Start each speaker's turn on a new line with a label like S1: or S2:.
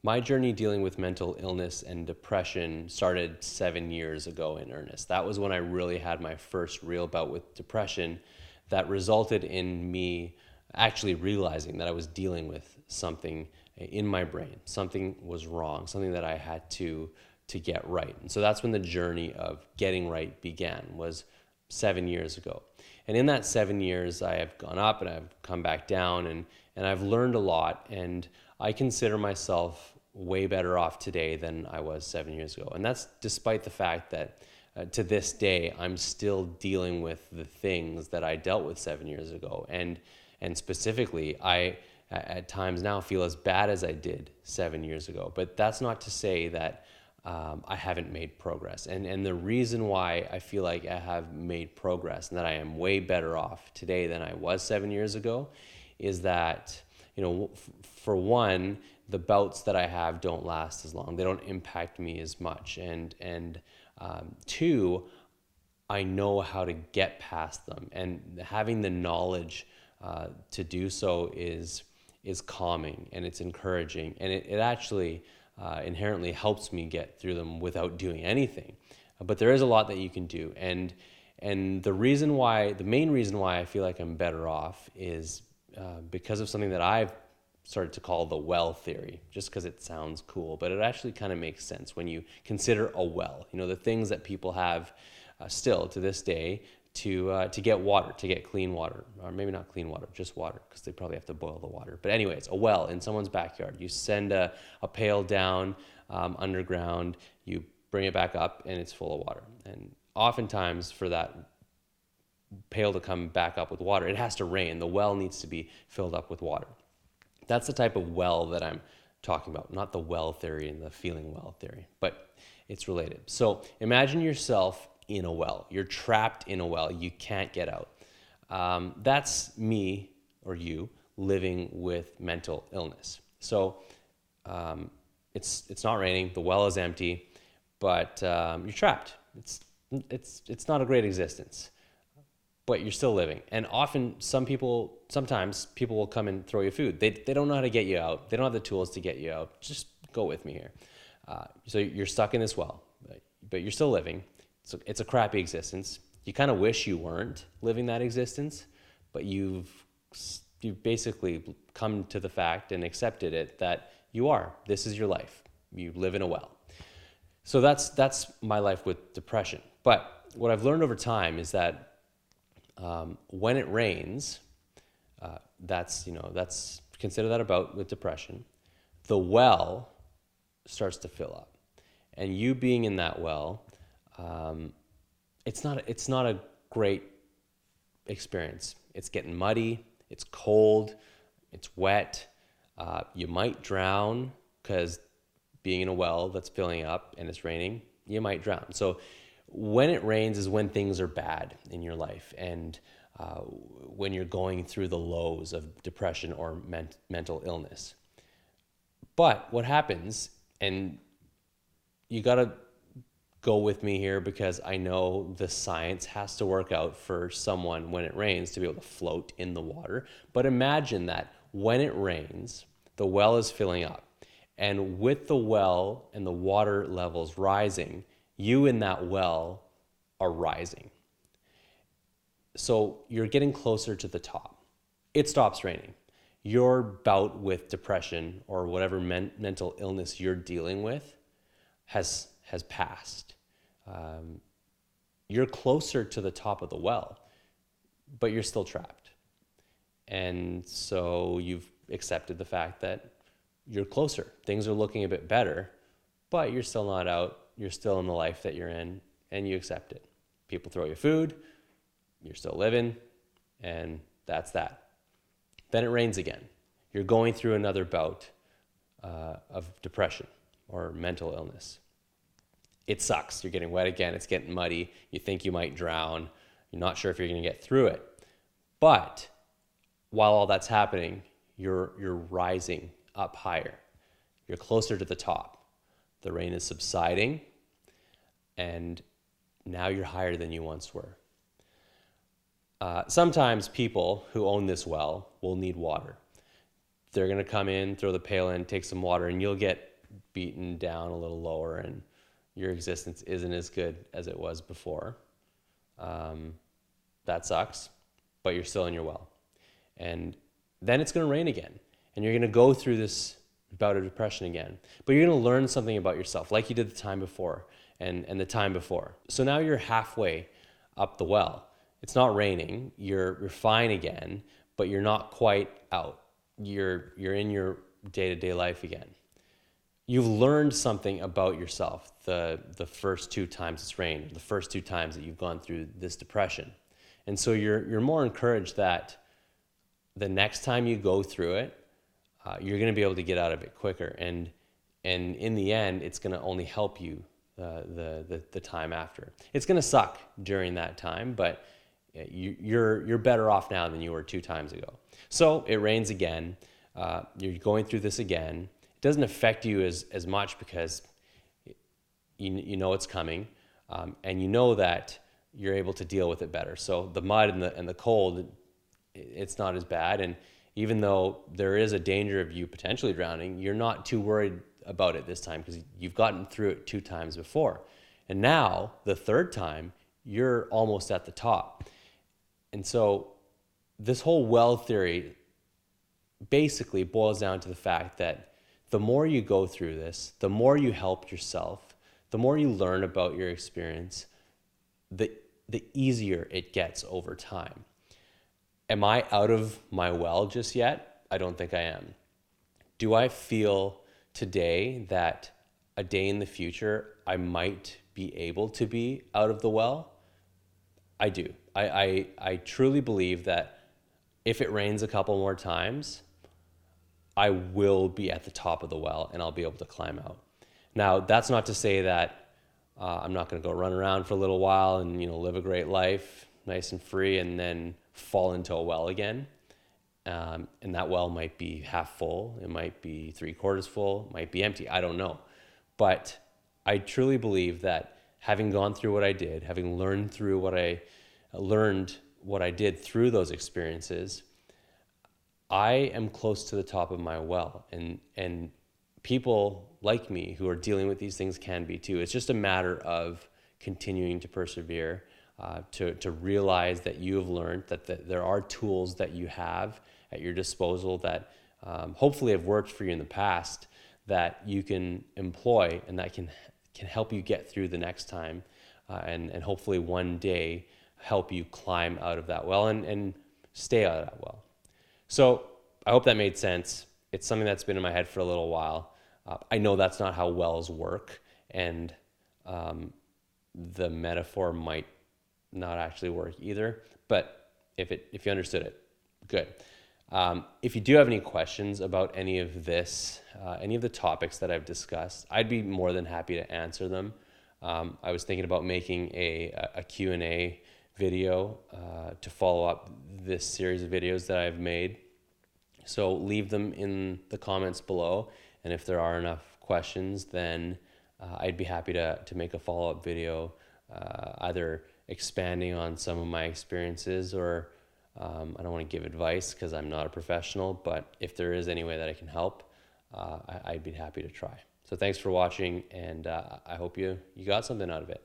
S1: My journey dealing with mental illness and depression started 7 years ago in earnest. That was when I really had my first real bout with depression that resulted in me actually realizing that I was dealing with something in my brain. Something was wrong, something that I had to get right. And so that's when the journey of getting right began, was 7 years ago. And in that 7 years, I have gone up and I've come back down, and I've learned a lot. And I consider myself way better off today than I was 7 years ago. And that's despite the fact that to this day, I'm still dealing with the things that I dealt with 7 years ago. And specifically, I at times now feel as bad as I did 7 years ago. But that's not to say that I haven't made progress. And the reason why I feel like I have made progress and that I am way better off today than I was 7 years ago is that, for one, the bouts that I have don't last as long. They don't impact me as much. And two, I know how to get past them. And having the knowledge to do so is calming, and it's encouraging, and it actually inherently helps me get through them without doing anything. But there is a lot that you can do, and the main reason why I feel like I'm better off is because of something that I've started to call the well theory, just because it sounds cool, but it actually kind of makes sense when you consider a well. The things that people have still to this day to get water, to get clean water, or maybe not clean water, just water, because they probably have to boil the water. But anyways, a well in someone's backyard. You send a pail down underground, you bring it back up, and it's full of water. And oftentimes for that pail to come back up with water, it has to rain. The well needs to be filled up with water. That's the type of well that I'm talking about, not the well theory and the feeling well theory, but it's related. So imagine yourself in a well. You're trapped in a well. You can't get out. That's me or you living with mental illness. So it's not raining. The well is empty, but you're trapped. It's not a great existence, but you're still living. And sometimes people will come and throw you food. They don't know how to get you out. They don't have the tools to get you out. Just go with me here. So you're stuck in this well, but you're still living. So it's a crappy existence. You kind of wish you weren't living that existence, but you've basically come to the fact and accepted it that you are. This is your life. You live in a well. So that's my life with depression. But what I've learned over time is that when it rains, that's consider that about with depression. The well starts to fill up, and you being in that well, it's not a great experience. It's getting muddy. It's cold. It's wet. You might drown because being in a well that's filling up and it's raining, you might drown. So when it rains is when things are bad in your life, and when you're going through the lows of depression or mental illness. But what happens, and you got to go with me here because I know the science has to work out for someone when it rains to be able to float in the water. But imagine that when it rains, the well is filling up. And with the well and the water levels rising, you in that well are rising. So you're getting closer to the top. It stops raining. Your bout with depression or whatever mental illness you're dealing with has passed. You're closer to the top of the well, but you're still trapped. And so you've accepted the fact that you're closer. Things are looking a bit better, but you're still not out. You're still in the life that you're in, and you accept it. People throw you food, you're still living, and that's that. Then it rains again. You're going through another bout of depression or mental illness. It sucks. You're getting wet again. It's getting muddy. You think you might drown. You're not sure if you're going to get through it. But while all that's happening, you're rising up higher. You're closer to the top. The rain is subsiding, and now you're higher than you once were. Sometimes people who own this well will need water. They're going to come in, throw the pail in, take some water, and you'll get beaten down a little lower and your existence isn't as good as it was before, that sucks, but you're still in your well. And then it's going to rain again, and you're going to go through this bout of depression again, but you're going to learn something about yourself like you did the time before and the time before. So now you're halfway up the well. It's not raining, you're fine again, but you're not quite out. You're in your day-to-day life again. You've learned something about yourself the first 2 times it's rained, the first 2 times that you've gone through this depression. And so you're more encouraged that the next time you go through it, you're going to be able to get out of it quicker. And in the end, it's going to only help you the time after. It's going to suck during that time, but you're better off now than you were 2 times ago. So it rains again. You're going through this again. It doesn't affect you as much because you know it's coming, and you know that you're able to deal with it better. So the mud and the cold, it's not as bad. And even though there is a danger of you potentially drowning, you're not too worried about it this time because you've gotten through it 2 times before. And now, the 3rd time, you're almost at the top. And so this whole well theory basically boils down to the fact that the more you go through this, the more you help yourself, the more you learn about your experience, the easier it gets over time. Am I out of my well just yet? I don't think I am. Do I feel today that a day in the future I might be able to be out of the well? I do. I truly believe that if it rains a couple more times, I will be at the top of the well and I'll be able to climb out. Now, that's not to say that I'm not going to go run around for a little while and live a great life, nice and free, and then fall into a well again. And that well might be half full, it might be 3/4 full, it might be empty, I don't know. But I truly believe that having gone through what I did, having learned through what I did through those experiences, I am close to the top of my well, and people like me who are dealing with these things can be too. It's just a matter of continuing to persevere, to realize that you have learned that there are tools that you have at your disposal that hopefully have worked for you in the past that you can employ and that can help you get through the next time, and hopefully one day help you climb out of that well and stay out of that well. So I hope that made sense. It's something that's been in my head for a little while. I know that's not how wells work, and the metaphor might not actually work either, but if you understood it, good. If you do have any questions about any of this, any of the topics that I've discussed, I'd be more than happy to answer them. I was thinking about making a Q&A video to follow up this series of videos that I've made. So leave them in the comments below, and if there are enough questions, then I'd be happy to make a follow-up video, either expanding on some of my experiences, or I don't want to give advice because I'm not a professional, but if there is any way that I can help, I'd be happy to try. So thanks for watching, and I hope you got something out of it.